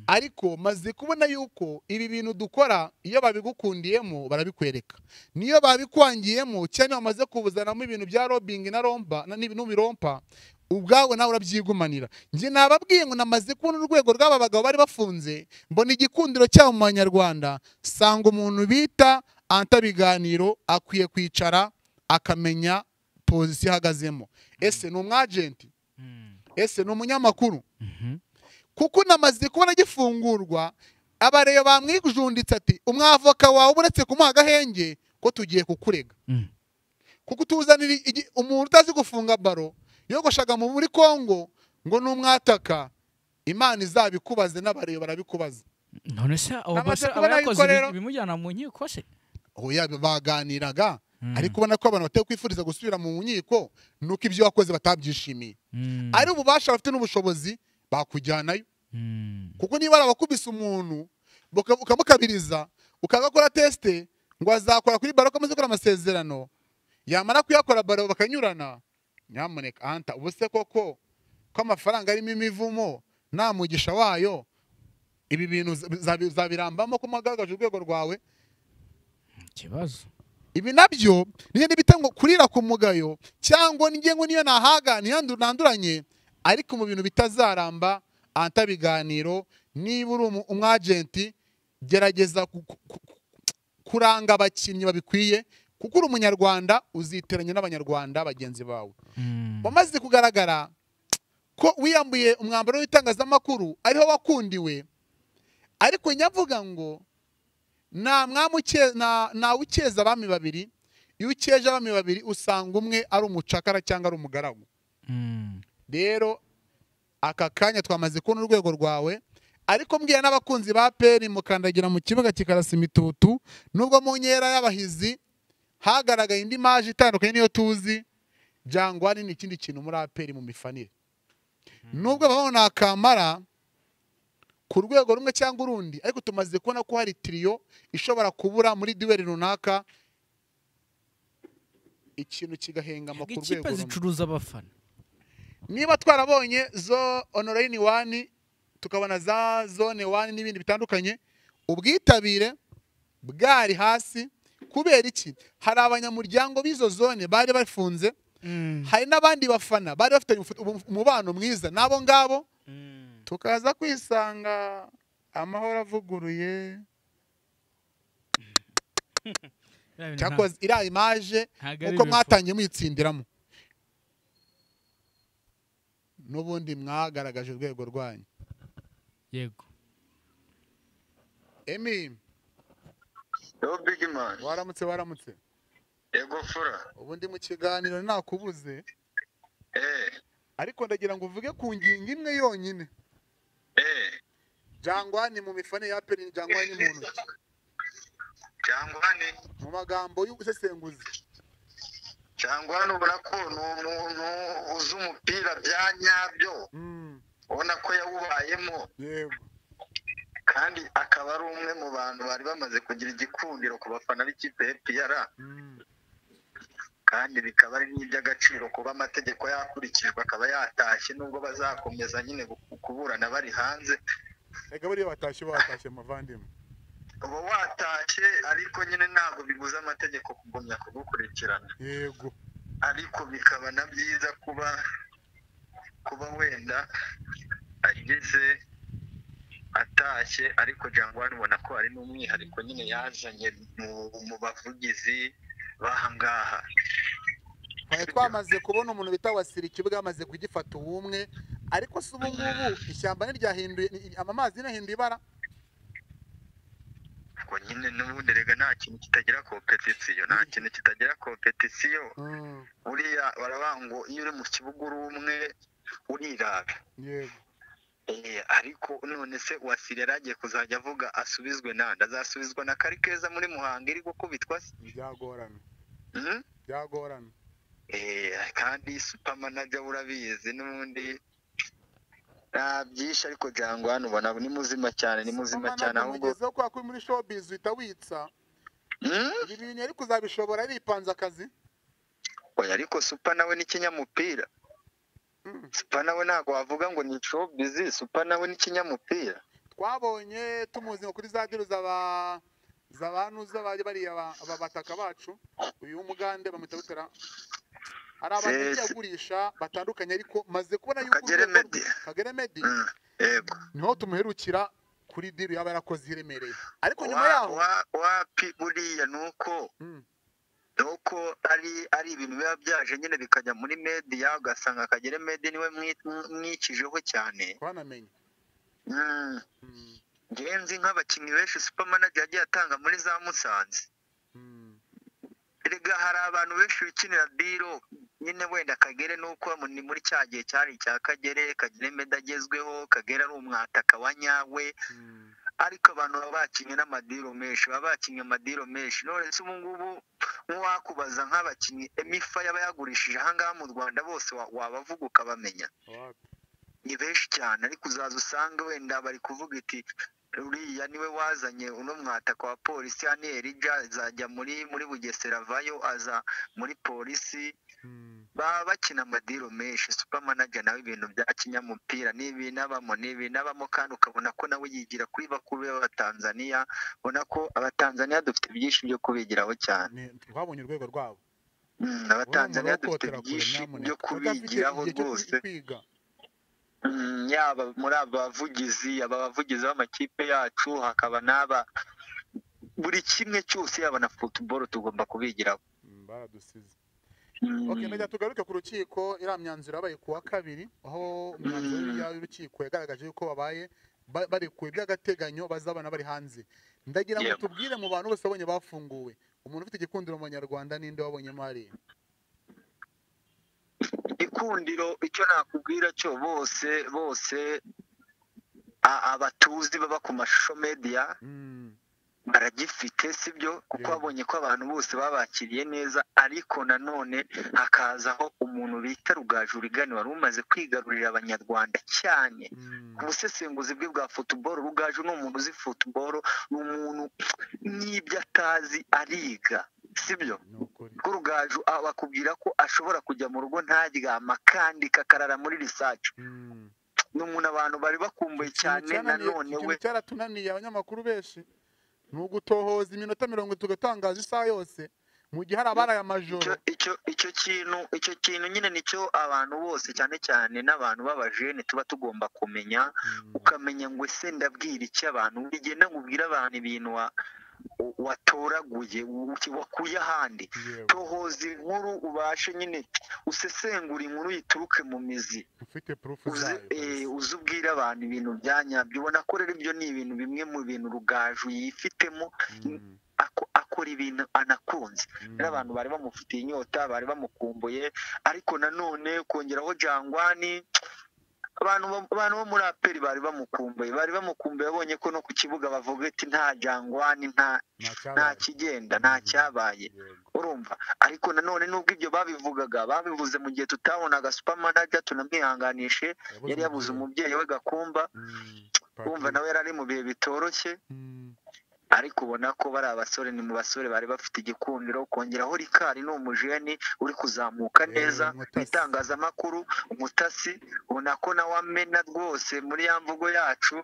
ariko maze kubona yuko ibi bintu dukora iyo babigukundiyemo barabikwereka niyo babikwangiyemo cyane bamaze kubuzanamo ibintu bya robbing na romba n'ibintu birompa ubwawe nawe urabyigumanira nje nababwiye ngo namaze kubona urwego rw'aba bagabo bari bafunze mbona igikundiro cyabo mu Banyarwanda sanga umuntu bita Antabiganiro akwiye kwicara akamenya position ihagazemo ese ni umwagenti ese ni umunyamakuru kuko namaze kubona gifungurwa abareyo bamwijunditse ati umwavoka wawe uretse kumuha agahenge ko tugiye kukurega kuko tuzanira umuntu utazi gufunga baro yogoshaga muri Kongo ngo numwataka Imana izabikubaze n'abareyo barabikubaza
none se abakoze bimujyana mu nkiko se
oya baganiraga ariko ubona ko abantu bateye kwifuriza gusubira mu nkiko nuko ibyo wakoze batabyishimiye ari ububasha bafite n'ubushobozi bakujyanayo kuko niba arabakubise umuntu ukamukabiriza ukagakora teste ngo azakora kuri baro kamaze gukora amasezerano yamara kuyakora baro bakanyurana nyamuneka anta ubuse koko ko amafaranga arimo imivumo nta mugisha wayo ibi bintu zabirambamo ko magaragaje urwego rwawe
kibazo
ibi nabyo niyo bita ngo kurira ku mugayo cyangwa ngo niyo nahaga nanduranye ariko mu bintu bitazaramba Antabiganiro niba uri umwagenti gerageza kuranga abakinnyi babikwiye kuko uri umunyarwanda uziteranya n'abanyarwanda bagenzi bawe bamaze kugaragara ko wiyambuye umwambaro w'itangazamakuru ariho wakundiwe ariko nyavuga ngo nta ukeza abami babiri iyo ukeje abami babiri usanga umwe ari umucakara cyangwa ari umugaragu rero aka kanya twamaze kubona urwego rwawe ariko mbwira n'abakunzi ba APR mukandagira mu kibuga kikarasa imitutu nubwo mu nkera y'abahizi hagaragaye indi maji itandukanye niyo tuzi Jangwani ni ikindi kintu muri APR mu mifanire nubwo babona akamara ku rwego rumwe cyangwa urundi ariko tumaze kubona ko hari trio ishobora kubura muri duel runaka ikintu kigahengama ku
ikipe
rwego rumwe.
zicuruza abafana.
Niba twarabonye zo online 1 tukabona za zone 1 n'ibindi bitandukanye, ubwitabire bwari hasi kubera iki? Hari abanyamuryango b'izo zone bari bafunze, hari n'abandi bafana bari bafite umubano mwiza nabo ngabo, tukaza kwisanga amahoro avuguruye. Cyakoze iriya image uko mwatangiye muyitsindiramo, n'ubundi mwagaragaje urwego rwanyu.
Yego.
Emi,
yo big man,
waramutse.
yego fura,
Ubundi mu kiganiro nakubuze, ariko ndagira ngo uvuge ku ngingo imwe yonyine. Jangwani mu mifane ya peri, Jangwani mu ntoki,
Jangwani
mu magambo y'ubusesenguzi.
Jangwani ubona ko ni umuntu uzi umupira bya nyabyo, ubona ko yawubayemo,
Yego.
kandi akaba ari umwe mu bantu bari bamaze kugira igikundiro ku bafana b'ikipe ya APR, kandi bikaba ari n'iby'agaciro kuba amategeko yakurikijwe akaba yatashye, nubwo bazakomeza nyine kuburana bari hanze.
Ega buriya batashye muvandimwe.
Uba watashye ariko nyine ntabwo bibuza amategeko kugumya kugukurikirana.
Yego.
Ariko bikaba na byiza kuba wenda ageze atashye, ariko Jangwani ubona ko ari n'umwihariko nyine yazanye mu bavugizi bahangaha.
Twari twamaze kubona umuntu bita Wasiriki bwamaze kugifata ubumwe, ariko se ubu ngubu ishyamba niryahinduye, amazi nahinduye ibara.
Ubwo nyine n'ubundi rega nta kintu kitagira kompetisiyo, buriya baravuga ngo iyo uri mu kibuga uri umwe uriraga.
Yego.
Ariko none se Wasire yaragiye kuzajya avuga asubizwe nande? Azasubizwa na Karikeza muri Muhanga iri gukubitwa se?
Byagorana.
Kandi super manager urabizi n'ubundi nta byinshi, ariko Jangwani ubona ni muzima cyane, ahubwo
mugezeho kwa kuri muri showbiz uhita witsa. Ibi bintu ariko uzabishobora aripanze akazi.
Oya, ariko super nawe ni kinyamupira. Super nawe ntabwo wavuga ngo ni showbiz, super nawe ni kinyamupira.
Twabonye tumuzi kuri za diru z'abantu bariya abataka bacu, uyu umugande bamutera. Hari abantu yagurisha batandukanye, ariko maze kubona yuko Kagere Meddy
yego
niho tumuherukira kuri diru yaba yarakoze iremereye. Ariko nyuma yaho
wapi buriya nuko ari ibintu biba byaje nyine bikajya muri media, ugasanga Kagere Meddy niwe mwikijeho cyane.
Twanamenye.
Ngenzi nk'abakinnyi benshi super manager yagiye atanga muri za Musanze. Erega hari abantu benshi bikinira biro nyine, wenda Kagere nuko ni muri cya gihe cyari cya Kagere Meddy agezweho, Kagere ari umwataka wa nyawe, ariko abantu baba bakinnye n'amadiro menshi, none se ubu ngubu nk'uwakubaza nk'abakinnyi Emifa yaba yagurishije ahangaha mu Rwanda bose wabavuga ukabamenya. Ni benshi cyane, ariko uzaza usanga wenda bari kuvuga iti uriya niwe wazanye uno mwataka wa polisi, yani Elija azajya muri Bugesera vayo aza muri polisi. Baba bakina amadiro menshi. Super manager nawe ibintu bya kinyamupira n'ibinabamo, kandi ukabona ko nawe yigira kuri bakuru b'Abatanzania. Ubona ko Abatanzania dufite byinshi byo kubigiraho cyane.
Twabonye urwego rwabo.
Abatanzania dufite byinshi byo kubigiraho rwose. Yaba muri abavugizi b'amakipe yacu, hakaba n'aba buri kimwe cyose, yaba na football tugomba kubigiraho.
Baradusize. Okay, najya tugaruke ku rukiko. Iriya myanzuro yabaye ku wa kabiri, aho umwanzuro y'urukiko yagaragaje yuko babaye barekuwe by'agateganyo, bazabana bari hanze. Ndagira ngo tubwire mu bantu bose babonye bafunguwe, umuntu ufite igikundiro mu Banyarwanda ninde wabonyemo hariya?
Ikundiro icyo nakubwira cyo bose abatuzi baba ku mashusho media baragifite, sibyo? Kuko babonye ko abantu bose babakiriye neza, ariko nanone hakazaho umuntu bita Rugaju Rigani wari umaze kwigarurira Abanyarwanda cyane ku busesenguzi bwe bwa football. Rugaju ni umuntu uzi football, ni umuntu n'ibyo atazi ariga,
sibyo
ni ukuri
ko Rugaju bakubwira ko ashobora kujya mu rugo ntaryama kandi kakarara muri research. Ni umuntu abantu bari bakumbuye cyane, nanone we
cyaratunaniye abanyamakuru benshi ni ugutohoza iminota mirongo tugatangaza isaha yose mu gihe hari abaraye amajoro.
icyo kintu nyine nicyo abantu bose cyane cyane n'abantu b'abajene tuba tugomba kumenya, ukamenya ngo ese ndabwira iki abantu, bigenda ngubwira abantu ibintu watoraguye wakuye ahandi. Tohoza inkuru ubashe nyine usesengura inkuru yituruke mu mizi,
ufite proof zayo,
uzi ubwira abantu ibintu byanyabyo. Ubona ko rero ibyo ni ibintu bimwe mu bintu Rugaju yifitemo, akora ibintu anakunze. Rero abantu bari bamufitiye inyota, bari bamukumbuye, ariko nanone kongeraho Jangwani, abantu bo muri aperi bari bamukumbuye babonye ko no ku kibuga bavuga ati nta Jangwani nta kigenda nta cyabaye, urumva. Ariko nanone nubwo ibyo babivuze mu gihe tutabonaga super manager, tunamwihanganishe, yari yabuze umubyeyi we Gakumba, urumva nawe yari ari mu bihe bitoroshye. Ariko ubona ko bari abasore, ni mu basore bari bafite igikundiro. Kongeraho Rikari ni umujeni uri kuzamuka neza mu itangazamakuru, umutasi. Ubona ko nawe amena rwose muri ya mvugo yacu,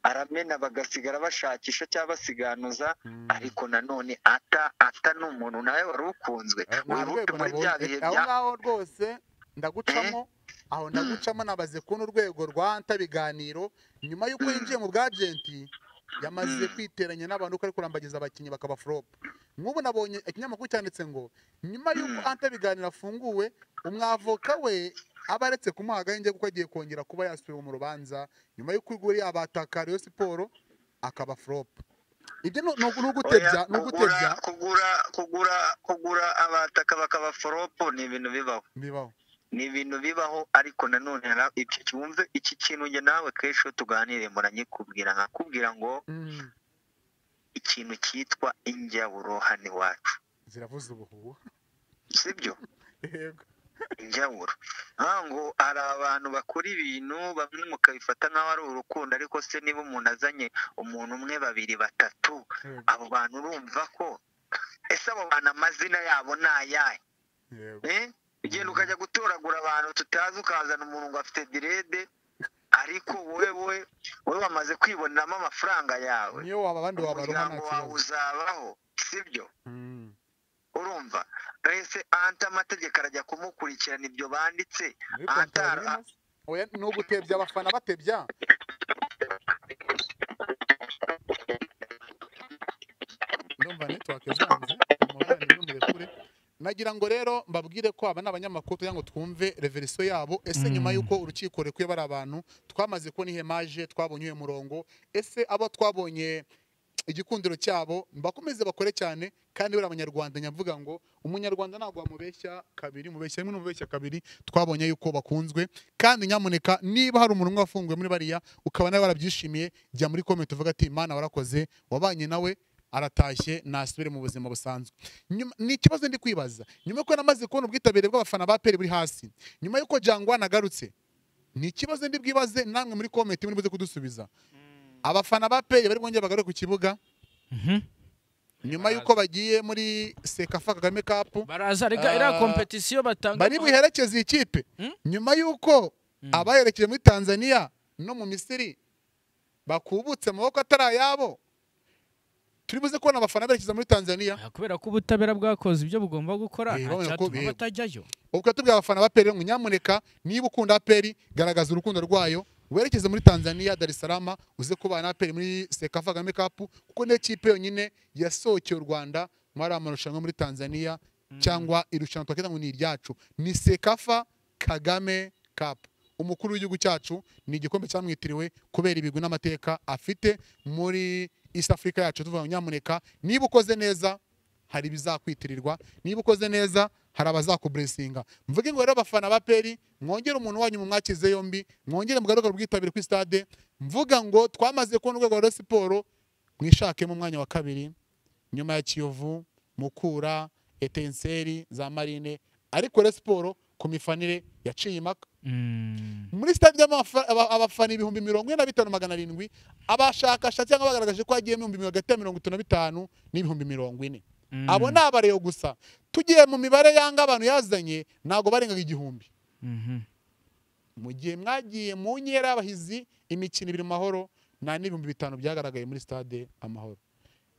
aramena bagasigara bashakisha cyangwa basiganuza. Ariko nanone ata ni umuntu nawe wari ukunzwe, wibuke muri bya bihe
aho ngaho rwose ndagucamo aho ndagucamo nabaze kubona urwego rwa Anta Biganiro nyuma y'uko yinjiye mu bwagenti yamaze kwiteranya n'abantu ko ari kurambagiza abakinnyi bakaba flop. Nk'ubu nabonye ikinyamakuru cyanditse ngo nyuma y'uko Anta Biganiro afunguwe, umwavoka we aba aretse kumuha agahenge kuko agiye kongera kuba yasubiwe mu rubanza nyuma y'uko uguri abataka Rayon Sport akaba flop. Ibyo n'ugutebya
kugura abataka bakaba flop ni ibintu bibaho. Ni ibintu bibaho, ariko nanone iki kintu njye nawe kenshi tuganire muranyikubwira nkakubwira ngo ikintu cyitwa injyawuro hano iwacu
ziravuza ubuhuha,
sibyo?
Yego,
injyawuro ngo hari abantu bakora ibintu bamwe mukabifata nk'aho ari urukundo, ariko se niba umuntu azanye umuntu umwe babiri batatu, abo bantu urumva ko ese abo bantu amazina yabo ni ayahe? Ugenda ukajya gutoragura abantu tutazi, ukazana umuntu ngo afite direde, ariko wowe wamaze kwiboneramo amafaranga yawe,
niyo waba abandi wabaroha nta kibazo
uzabaho, sibyo? Urumva rese Anta amategeko arajya kumukurikirana ibyo banditse. Anta
ni ugutebya abafana batebya. Ndumva network zanze umubani n'umurekure. Nagira ngo rero mbabwire ko aba n'abanyamakuru kugira ngo twumve reverisiyo yabo. Ese nyuma y'uko urukiko rekuye bari abantu twamaze kubona ihemaje, twabonye uyu murongo, ese abo twabonye igikundiro cyabo bakomeze bakore cyane, kandi bari abanyarwanda nyavuga ngo umunyarwanda ntabwo wamubeshya kabiri, mubeshya rimwe n'umubeshya kabiri. Twabonye yuko bakunzwe, kandi nyamuneka niba hari umuntu umwe wafunguwe muri bariya ukaba nawe warabyishimiye, jya muri comment uvuga ati Imana warakoze, wabanye nawe aratashye nasubire mu buzima busanzwe. Ni ikibazo ndi kwibaza, nyuma yuko namaze kubona ubwitabire bw'abafana ba PL buri hasi, nyuma yuko Jangwani agarutse, ni ikibazo ndi bwibaze, namwe muri comment muri buze kudusubiza. Abafana ba PL bari bwongera bagaruke ku kibuga nyuma yuko bagiye muri Sekafa Kagame Cup,
baraza rega ira competition batanga,
bari buherekeze ikipe nyuma yuko abaherekeje muri Tanzania no mu Misiri bakubutse amaboko atarayabo. Turibuze kubona abafana berekeza muri Tanzania
kubera ko ubutabera bwakoze ibyo bugomba gukora, cyatuma batajyayo.
Ubwo tubwira abafana ba PL ngo nyamuneka niba ukunda PL garagaza urukundo rwayo, werekeze muri Tanzania Dar es Salaam, uze kubana na PL muri Sekafa Kagame Cup, kuko ne kipe yonyine yasohokeye u Rwanda muri amarushanwa muri Tanzania, cyangwa irushanwa twakita ngo ni iryacu, ni Sekafa Kagame Cup. Umukuru w'igihugu cyacu ni igikombe cyamwitiriwe kubera ibigwi n'amateka afite muri East Africa yacu. Tuvuga nyamuneka niba ukoze neza hari bizakwitirirwa, niba ukoze neza hari abazakublessinga. Mvuge ngo rero abafana ba PL mwongere umuntu wanyu mu mwakize yombi, mwongere mugaruka rubwitabire ku stade. Mvuga ngo twamaze kubona urwego rwa Sport, mwishake mu mwanya wa kabiri nyuma ya Kiyovu, Mukura, Etincelle, za Marine, ariko Rayon Sport ku mifanire yaciye impaka. Muri stade abafana 45,700 abashakasha cyangwa bagaragaje ko hagiye 135 n'ibihumbi 40. abo ni abareyo gusa. Tugiye mu mibare yanga abantu yazanye ntago barengaga 1000. Mu gihe mwagiye mu nkera y'abahizi imikino 2 mu mahoro nta n'ibihumbi 5 byagaragaye muri stade Amahoro.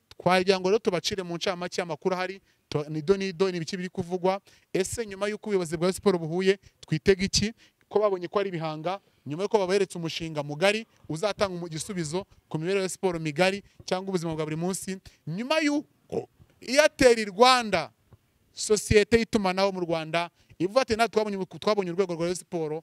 Twagira ngo rero tubacire mu ncamake y'amakuru ahari nido n'ibiki biri kuvugwa. Ese nyuma y'uko ubuyobozi bwa siporo buhuye twitega iki ko babonye ko ari bihanga, nyuma y'uko baberetse umushinga mugari uzatanga igisubizo ku mibereho ya siporo migari cyangwa ubuzima bwa buri munsi, nyuma y'uko Airtel Rwanda sosiyete y'itumanaho mu Rwanda ivuga ati natwe twabonye urwego rwa siporo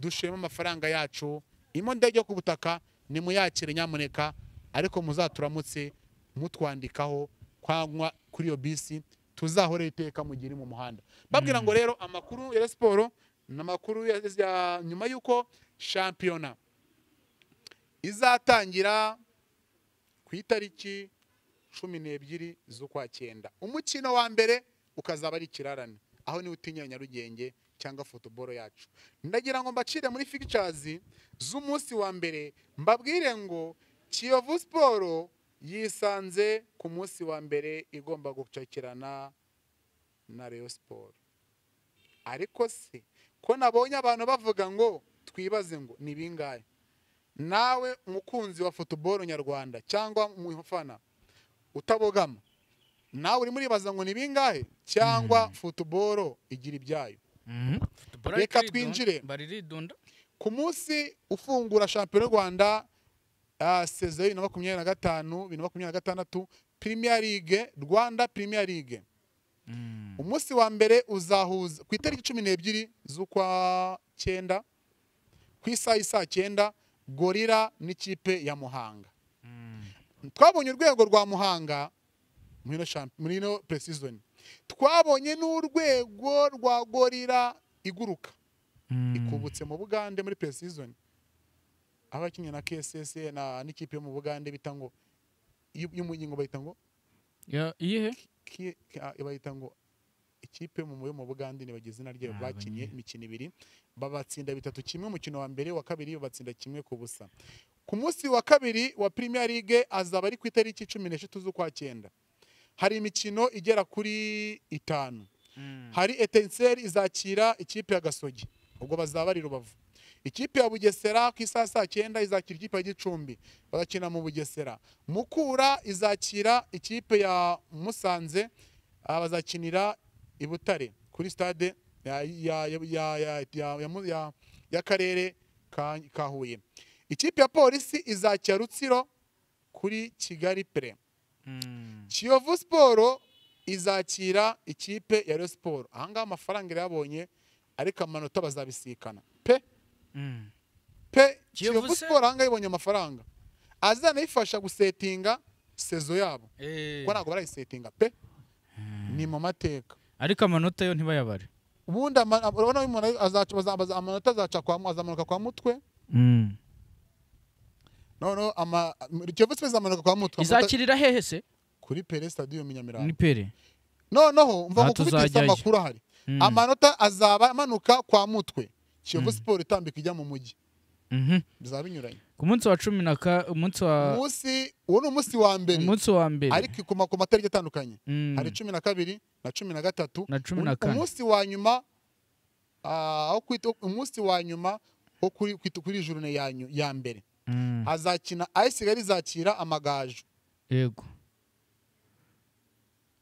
dushema amafaranga yacu, imondege yo ku butaka ni muyakire nyamuneka, ariko muzaturamutse mutwandikaho kwangwa kuri yo bisi tuzahore iteka mugiri mu muhanda. Babwira ngo rero amakuru ya siporo n'amakuru ya nyuma y'uko shampiyona izatangira ku itariki 12 z'ukwa 9. Umukino wa mbere ukazaba ari Kirarane, aho ni utinya Nyarugenge cyangwa football yacu. Ndagira ngo mbacire muri fixtures z'umunsi wa mbere, mbabwire ngo Kiyovu Sport yisanze ku munsi wa mbere igomba gucakirana na Rayon Sport. Ariko se ko nabonye abantu bavuga ngo twibaze ngo ni bingahe, nawe umukunzi wa football nyarwanda cyangwa umufana utabogama, nawe uri muribaza ngo ni bingahe cyangwa football igira ibyayo. Reka twinjire ku munsi ufungura shampiyona y'u Rwanda saison 2025-2026 Premier League, Rwanda Premier League. Umunsi wa mbere uzahuza ku itariki 12 z'ukwa 9 ku isaha 9 Gorilla n'ikipe ya Muhanga. Twabonye urwego rwa Muhanga muri no pre-season, twabonye n'urwego rwa Gorilla iguruka ikubutse mu Bugande muri pre-season, abakinnyi na KSS na n'ikipe yo mu Bugande bitango y'umugingo bayitango
iyihe
bayitango ikipe mu Bugande nibagize na rye bakinye imikino 2 babatsinda 3-1 umukino wa mbere, wa kabiri batsinda 1-0. Ku munsi wa kabiri wa Premier League azaba ari ku itariki 13 z'ukwa 9. Hari imikino igera kuri 5. Hari Etincelle izakira ikipe ya Gasogi, ubwo bazaba ari Rubavu. Ikipe ya Bugesera ku isaha 9 izakira ikipe ya Gicumbi, bagakina mu Bugesera. Mukura izakira ikipe ya Musanze, bazakinira i Butare kuri stade ya karere ka Huye. Ikipe ya Polisi izakira Rutsiro kuri Kigali Pre. Kiyovu Sport izakira ikipe ya Rayon Sport. Ahanga amafaranga yabonye ariko amanota bazabisikana pe Kiyovu Sport ahanga yibonye amafaranga azana yifasha gusetinga sezo yabo ko ntago barayisetinga pe ni mu mateka,
ariko amanota yo ntibayabare.
Ubundi urabona umuntu azaca amanota azaca kwa azamanuka kwa mutwe. No Kiyovu Sport azamanuka kwa mutwe.
Izakirira hehe se?
Kuri Pere Stadium Nyamirambo.
Ni Pere.
Noneho mva gukubitisa amakuru ahari. Amanota azaba amanuka kwa mutwe. Kiyovu Sport itambika ijya mu mujyi. Bizabinyuranye.
Ku munsi wa 10 umunsi wa
uwo ni umunsi wa mbere.
Umunsi wa mbere.
Ariko ku matariki atandukanye. Hari 12 na 13
na 14.
Umunsi wa nyuma aho kwita umunsi wa nyuma ho kuri journée ya mbere. Azakina Kigali izakira Amagaju.
Yego.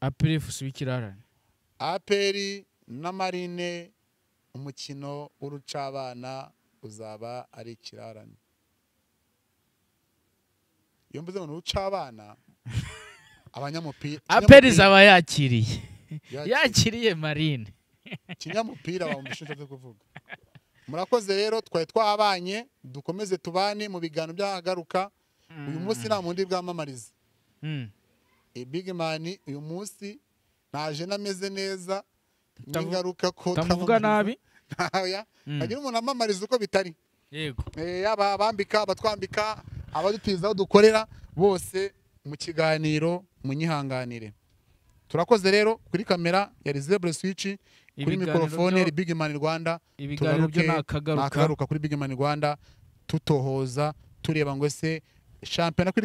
APR subikirarane.
APR na Marine umukino w'urucabana uzaba ari Kirarane. Iyo mvuze ngo urucabana abanyamupira
APR izaba yakiriye Marine.
Kinyamupira bawumbishinze kuvuga. Murakoze rero twaye twabanye, dukomeze tubane mu bigano byagaruka. Uyu munsi nta mundi bwamamariza. Big Man uyu munsi naje nameze neza, ningaruka ko
tamuvuga nabi.
Agira umuntu amamariza uko bitari.
Yego.
Yaba bambika abatwambika abadutizaho dukorera bose mu kiganiro munyihanganire. Turakoze rero kuri kamera ya Zebra Switch, kuri microphone Big Man Rwanda.
Ibiganiro byo nakagaruka
kuri Big Man Rwanda tutohoza tureba ngo ese shampiyona ko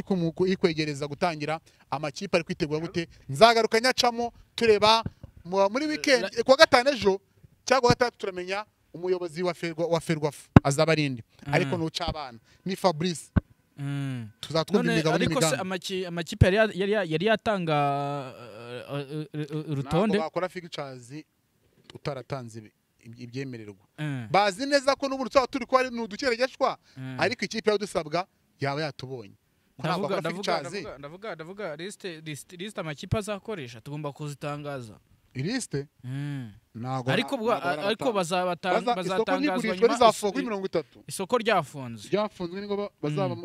iri kwegereza gutangira, amakipe ari kwitegura gute, nzagaruka nyacamo tureba muri weekend kuwa gatanu ejo cyangwa gatatu turamenya umuyobozi wa Ferwafa azaba arinde, ariko nuca abana ni Fabrice tuzatwumva imigabo n'imigambi.
Ariko amakipe yari yatanga urutonde,
bakora fixtures utaratanze ibyemererwa, bazi neza ko n'ubu tuzaba turi ko ari n'udukeregeshwa, ariko ikipe yadusabwa yaba yatubonye.
Ndavuga liste amakipe azakoresha tugomba kuzitangaza
liste ntago,
ariko bazatangazwa
nyuma kuri 30
isoko ryafunzwe
niko bazaba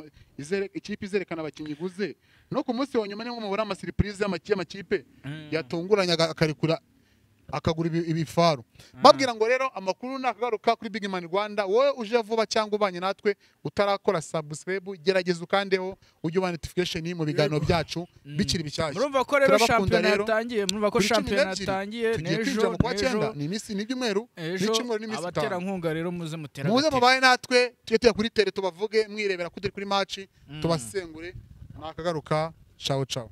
ikipe izerekana abakinnyi iguze, no ku munsi wa nyuma niho mubura ama surprise y'amakipe yatunguranya akagura ibifaru. Babwira ngo rero amakuru nakagaruka kuri Big Man Rwanda, wowe uje vuba cyangwa ubanye natwe utarakora subscribe, gerageza ukandeho ujye uba notification mu biganiro byacu bikiri bishyashya.
Murumva ko rero shampiyona yatangiye, murumva ko shampiyona yatangiye
n'ejo ni iminsi n'ibyumweru n'icumweru n'iminsi itanu.
Abaterankunga rero muze mutera
mubaye natwe tujye kuri tele tubavuge, mwirebera kuri match tubasengure. Nakagaruka, ciao ciao.